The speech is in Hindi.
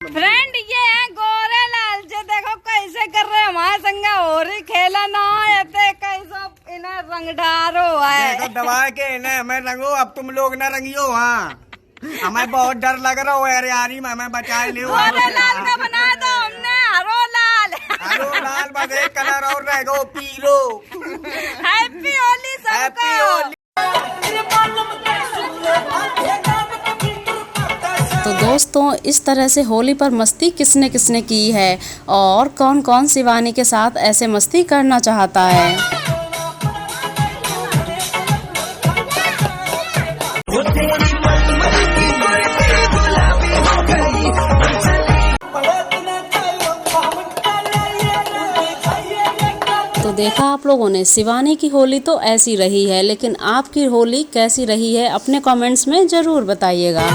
फ्रेंड ये है गोरे लाल जी, देखो कैसे कर रहे हमारे संग हो रही खेला ना आते कैसा इन्हें रंग ढारो है। देखो दबा के इन्हें हमें रंगो, अब तुम लोग ना रंगियो। हाँ हमें बहुत डर लग रहा हो यार, यारी में हमें बचा लियो। गोरे लाल का बना दो हमने हरो लाल। हरो लाल बस एक कलर और रह गो पीलो। हैप्पी होली सबको। हैप्पी होली। तो दोस्तों इस तरह से होली पर मस्ती किसने किसने की है और कौन कौन शिवानी के साथ ऐसे मस्ती करना चाहता है। तो देखा आप लोगों ने, शिवानी की होली तो ऐसी रही है, लेकिन आपकी होली कैसी रही है अपने कमेंट्स में ज़रूर बताइएगा।